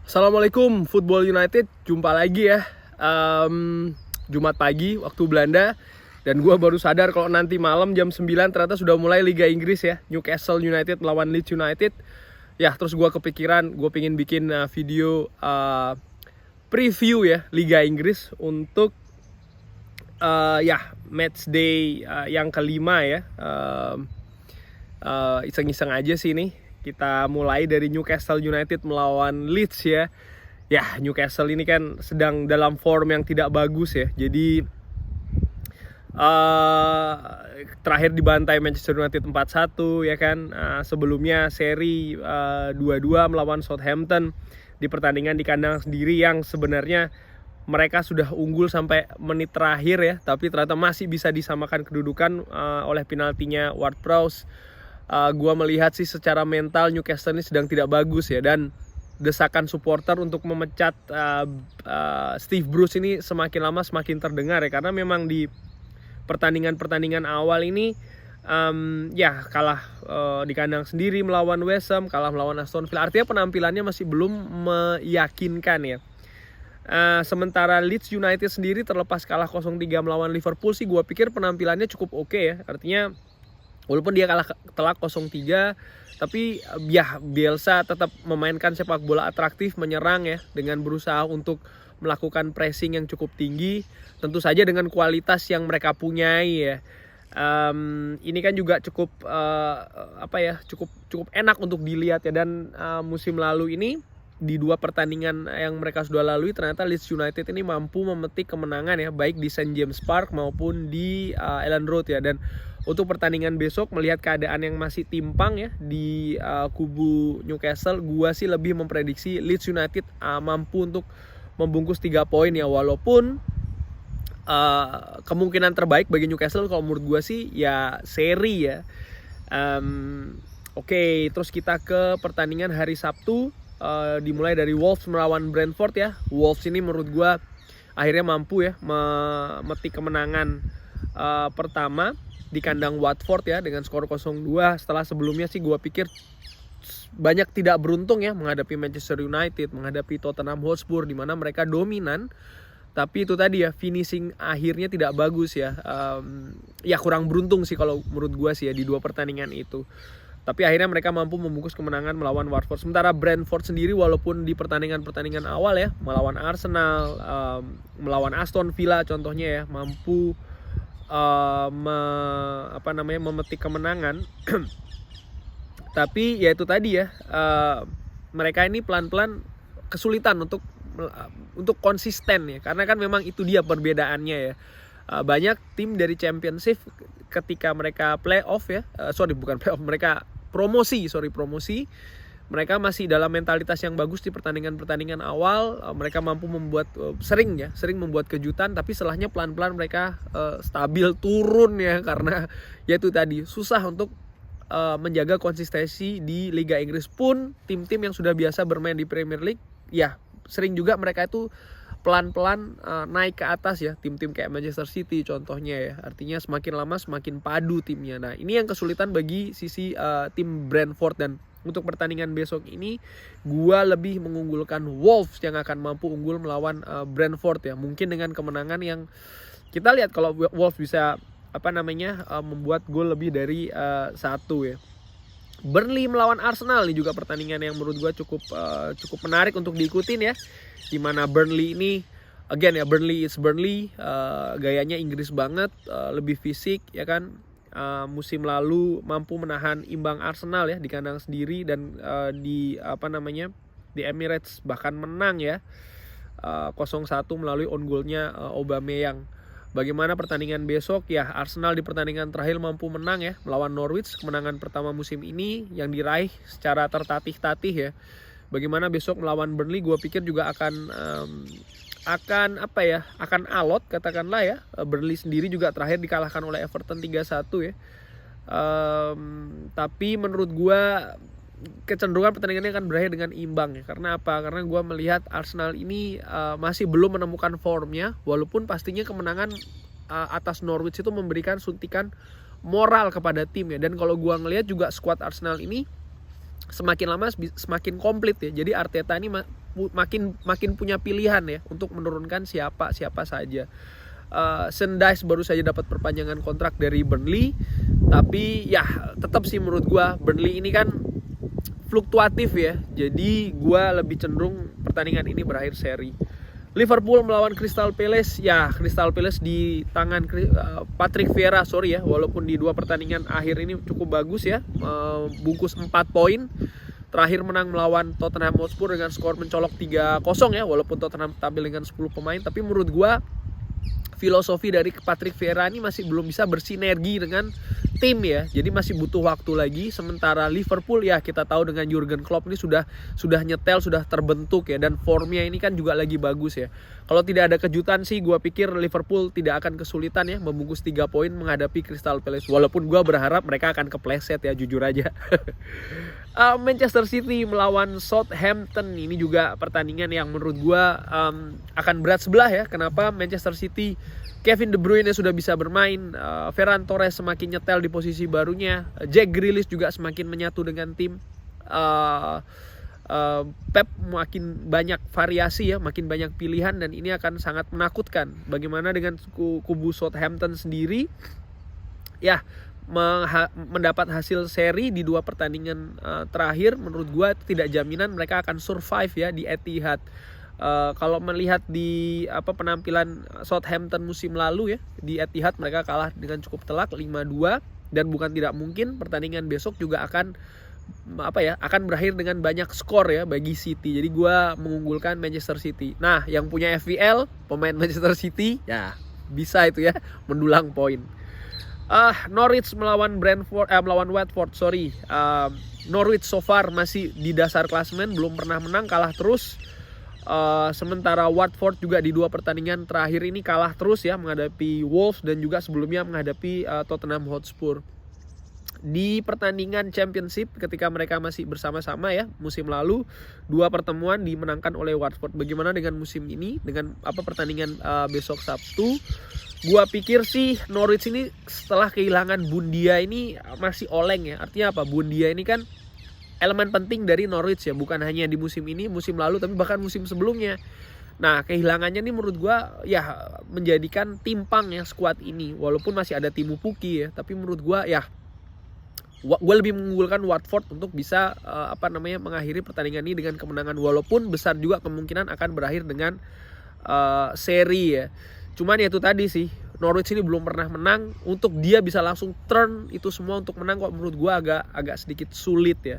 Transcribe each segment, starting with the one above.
Assalamualaikum Football United, jumpa lagi ya. Jumat pagi waktu Belanda. Dan gue baru sadar kalau nanti malam jam 9 ternyata sudah mulai Liga Inggris ya. Newcastle United melawan Leeds United. Ya terus gue kepikiran gue pengen bikin video preview ya Liga Inggris untuk match day yang kelima ya. Iseng-iseng aja sih ini. Kita mulai dari Newcastle United melawan Leeds ya. Ya, Newcastle ini kan sedang dalam form yang tidak bagus ya. Jadi terakhir dibantai Manchester United 4-1 ya kan. Sebelumnya seri 2-2 melawan Southampton di pertandingan di kandang sendiri yang sebenarnya mereka sudah unggul sampai menit terakhir ya, tapi ternyata masih bisa disamakan kedudukan oleh penaltinya Ward-Prowse. Gua melihat sih secara mental Newcastle ini sedang tidak bagus ya, dan desakan supporter untuk memecat Steve Bruce ini semakin lama semakin terdengar ya, karena memang di pertandingan awal ini kalah di kandang sendiri melawan West Ham, kalah melawan Aston Villa, artinya penampilannya masih belum meyakinkan ya. Sementara Leeds United sendiri terlepas kalah 0-3 melawan Liverpool sih gua pikir penampilannya cukup oke ya, artinya walaupun dia kalah telak 0-3, tapi ya Bielsa tetap memainkan sepak bola atraktif, menyerang ya, dengan berusaha untuk melakukan pressing yang cukup tinggi, tentu saja dengan kualitas yang mereka punyai ya. Ini kan juga cukup cukup enak untuk dilihat ya, dan musim lalu ini di dua pertandingan yang mereka sudah lalui ternyata Leeds United ini mampu memetik kemenangan ya, baik di St James Park maupun di Elland Road ya. Dan untuk pertandingan besok melihat keadaan yang masih timpang ya di kubu Newcastle, gua sih lebih memprediksi Leeds United mampu untuk membungkus 3 poin ya, walaupun kemungkinan terbaik bagi Newcastle kalau menurut gua sih ya seri ya. Oke, terus kita ke pertandingan hari Sabtu. Dimulai dari Wolves melawan Brentford ya. Wolves ini menurut gue akhirnya mampu ya memetik kemenangan pertama di kandang Watford ya dengan skor 0-2. Setelah sebelumnya sih gue pikir banyak tidak beruntung ya menghadapi Manchester United, menghadapi Tottenham Hotspur di mana mereka dominan. Tapi itu tadi ya, finishing akhirnya tidak bagus ya. Ya kurang beruntung sih kalau menurut gue sih ya di dua pertandingan itu. Tapi akhirnya mereka mampu membungkus kemenangan melawan Watford. Sementara Brentford sendiri walaupun di pertandingan awal ya, melawan Arsenal, melawan Aston Villa contohnya ya, mampu memetik kemenangan. Tapi ya itu tadi ya, mereka ini pelan-pelan kesulitan untuk konsisten ya, karena kan memang itu dia perbedaannya ya. Banyak tim dari Championship ketika mereka mereka promosi, mereka masih dalam mentalitas yang bagus di pertandingan awal. Mereka mampu membuat sering membuat kejutan, tapi setelahnya pelan-pelan mereka stabil turun ya, karena ya itu tadi susah untuk menjaga konsistensi di Liga Inggris. Pun tim-tim yang sudah biasa bermain di Premier League ya sering juga mereka itu pelan-pelan naik ke atas ya, tim-tim kayak Manchester City contohnya ya. Artinya semakin lama semakin padu timnya. Nah ini yang kesulitan bagi sisi tim Brentford, dan untuk pertandingan besok ini gua lebih mengunggulkan Wolves yang akan mampu unggul melawan Brentford ya. Mungkin dengan kemenangan yang kita lihat kalau Wolves bisa membuat gol lebih dari 1 ya. Burnley melawan Arsenal ini juga pertandingan yang menurut gue cukup menarik untuk diikutin ya. Dimana Burnley ini Burnley is Burnley, gayanya Inggris banget, lebih fisik ya kan. Musim lalu mampu menahan imbang Arsenal ya di kandang sendiri, dan di Emirates bahkan menang ya 0-1 melalui on goalnya Aubameyang. Bagaimana pertandingan besok ya, Arsenal di pertandingan terakhir mampu menang ya melawan Norwich, kemenangan pertama musim ini yang diraih secara tertatih-tatih ya. Bagaimana besok melawan Burnley, gue pikir juga akan alot katakanlah ya. Burnley sendiri juga terakhir dikalahkan oleh Everton 3-1 ya. Tapi menurut gue kecenderungan pertandingannya akan berakhir dengan imbang ya. Karena apa? Karena gue melihat Arsenal ini masih belum menemukan formnya, walaupun pastinya kemenangan atas Norwich itu memberikan suntikan moral kepada tim ya. Dan kalau gue ngelihat juga skuad Arsenal ini semakin lama semakin komplit ya. Jadi Arteta ini makin punya pilihan ya untuk menurunkan siapa saja. Sendice baru saja dapat perpanjangan kontrak dari Burnley, tapi ya tetap sih menurut gue Burnley ini kan fluktuatif ya, jadi gue lebih cenderung pertandingan ini berakhir seri. Liverpool melawan Crystal Palace, ya Crystal Palace di tangan Patrick Vieira, ya, walaupun di 2 pertandingan akhir ini cukup bagus ya, bungkus 4 poin. Terakhir menang melawan Tottenham Hotspur dengan skor mencolok 3-0 ya, walaupun Tottenham tampil dengan 10 pemain, tapi menurut gue filosofi dari Patrick Vieira ini masih belum bisa bersinergi dengan tim ya, jadi masih butuh waktu lagi. Sementara Liverpool ya kita tahu dengan Jurgen Klopp ini sudah nyetel, sudah terbentuk ya, dan formnya ini kan juga lagi bagus ya. Kalau tidak ada kejutan sih gue pikir Liverpool tidak akan kesulitan ya membungkus 3 poin menghadapi Crystal Palace, walaupun gue berharap mereka akan kepleset ya, jujur aja. Manchester City melawan Southampton, ini juga pertandingan yang menurut gue akan berat sebelah ya. Kenapa? Manchester City, Kevin De Bruyne sudah bisa bermain, Ferran Torres semakin nyetel di posisi barunya, Jack Grealish juga semakin menyatu dengan tim, Pep makin banyak variasi ya, makin banyak pilihan, dan ini akan sangat menakutkan. Bagaimana dengan kubu Southampton sendiri ya, mendapat hasil seri di 2 pertandingan terakhir, menurut gue tidak jaminan mereka akan survive ya di Etihad. Kalau melihat di penampilan Southampton musim lalu ya di Etihad, mereka kalah dengan cukup telak 5-2, dan bukan tidak mungkin pertandingan besok juga akan berakhir dengan banyak skor ya bagi City. Jadi gue mengunggulkan Manchester City. Nah, yang punya FPL pemain Manchester City ya bisa itu ya mendulang poin. Norwich melawan Watford, Norwich so far masih di dasar klasemen, belum pernah menang, kalah terus. Sementara Watford juga di 2 pertandingan terakhir ini kalah terus ya, menghadapi Wolves dan juga sebelumnya menghadapi Tottenham Hotspur. Di pertandingan Championship ketika mereka masih bersama-sama ya musim lalu, 2 pertemuan dimenangkan oleh Watford. Bagaimana dengan musim ini, dengan pertandingan besok Sabtu? Gua pikir sih Norwich ini setelah kehilangan Buendia ini masih oleng ya. Artinya apa? Buendia ini kan elemen penting dari Norwich ya, bukan hanya di musim ini, musim lalu, tapi bahkan musim sebelumnya. Nah, kehilangannya ini menurut gua ya menjadikan timpang ya skuad ini. Walaupun masih ada Timu Puki ya, tapi menurut gua ya gue lebih mengunggulkan Watford untuk bisa mengakhiri pertandingan ini dengan kemenangan, walaupun besar juga kemungkinan akan berakhir dengan seri ya. Cuman ya itu tadi sih, Norwich ini belum pernah menang, untuk dia bisa langsung turn itu semua untuk menang kok menurut gue agak sedikit sulit ya.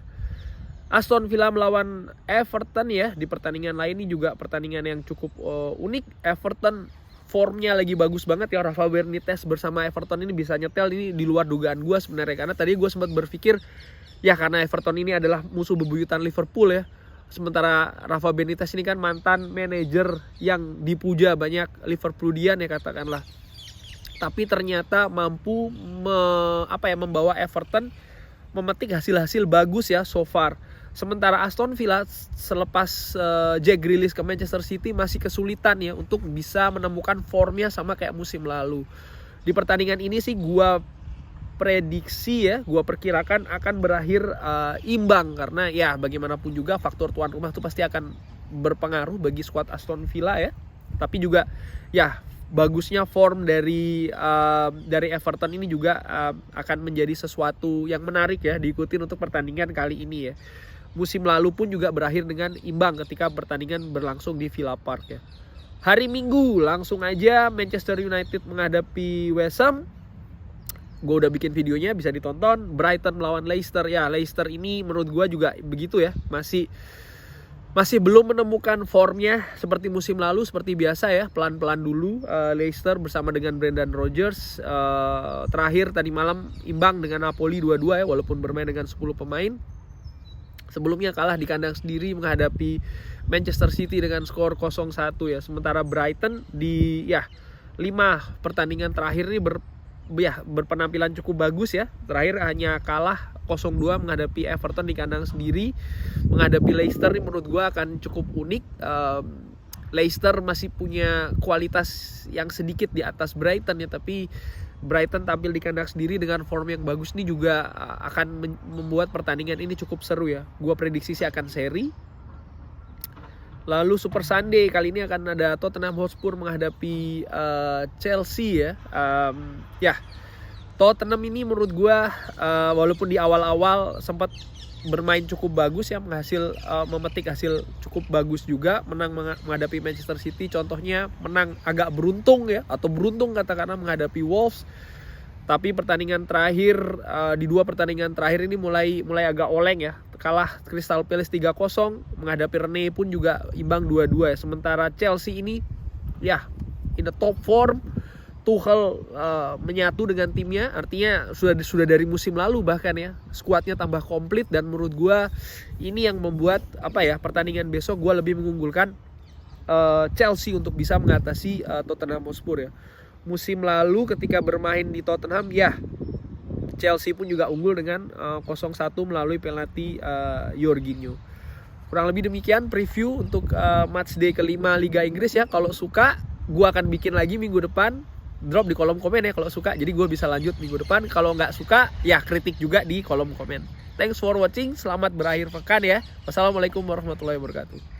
Aston Villa melawan Everton ya, di pertandingan lain ini juga pertandingan yang cukup unik. Everton formnya lagi bagus banget ya, Rafa Benitez bersama Everton ini bisa nyetel, ini di luar dugaan gue sebenarnya, karena tadi gue sempat berpikir ya karena Everton ini adalah musuh bebuyutan Liverpool ya, sementara Rafa Benitez ini kan mantan manajer yang dipuja banyak Liverpoolian ya katakanlah, tapi ternyata mampu membawa Everton memetik hasil-hasil bagus ya so far. Sementara Aston Villa selepas Jack Grealish ke Manchester City masih kesulitan ya untuk bisa menemukan formnya sama kayak musim lalu. Di pertandingan ini sih gua prediksi ya, gua perkirakan akan berakhir imbang, karena ya bagaimanapun juga faktor tuan rumah itu pasti akan berpengaruh bagi skuad Aston Villa ya. Tapi juga ya bagusnya form dari Everton ini juga akan menjadi sesuatu yang menarik ya diikutin untuk pertandingan kali ini ya. Musim lalu pun juga berakhir dengan imbang ketika pertandingan berlangsung di Villa Park ya. Hari Minggu langsung aja Manchester United menghadapi West Ham. Gue udah bikin videonya, bisa ditonton. Brighton melawan Leicester ya. Leicester ini menurut gue juga begitu ya, masih belum menemukan formnya seperti musim lalu, seperti biasa ya, pelan-pelan dulu. Leicester bersama dengan Brendan Rodgers terakhir tadi malam imbang dengan Napoli 2-2 ya, walaupun bermain dengan 10 pemain. Sebelumnya kalah di kandang sendiri menghadapi Manchester City dengan skor 0-1 ya. Sementara Brighton di 5 pertandingan terakhir ini berpenampilan cukup bagus ya. Terakhir hanya kalah 0-2 menghadapi Everton di kandang sendiri. Menghadapi Leicester ini menurut gue akan cukup unik. Leicester masih punya kualitas yang sedikit di atas Brighton ya, tapi Brighton tampil di kandang sendiri dengan form yang bagus ini juga akan membuat pertandingan ini cukup seru ya. Gua prediksi sih akan seri. Lalu Super Sunday kali ini akan ada Tottenham Hotspur menghadapi Chelsea ya. Ya, Tottenham ini menurut gua walaupun di awal-awal sempat bermain cukup bagus ya, memetik hasil cukup bagus juga, menang menghadapi Manchester City. Contohnya menang agak beruntung ya, atau beruntung katakanlah menghadapi Wolves. Tapi pertandingan terakhir di 2 pertandingan terakhir ini mulai agak oleng ya. Kalah Crystal Palace 3-0, menghadapi Rennes pun juga imbang 2-2 ya. Sementara Chelsea ini ya in the top form. Tuchel menyatu dengan timnya, artinya sudah dari musim lalu bahkan ya. Skuadnya tambah komplit dan menurut gua ini yang membuat pertandingan besok gua lebih mengunggulkan Chelsea untuk bisa mengatasi Tottenham Hotspur ya. Musim lalu ketika bermain di Tottenham ya Chelsea pun juga unggul dengan 0-1 melalui penalti Jorginho. Kurang lebih demikian preview untuk matchday kelima Liga Inggris ya. Kalau suka gua akan bikin lagi minggu depan. Drop di kolom komen ya kalau suka, jadi gue bisa lanjut minggu depan. Kalau nggak suka ya kritik juga di kolom komen. Thanks for watching, selamat berakhir pekan ya. Wassalamualaikum warahmatullahi wabarakatuh.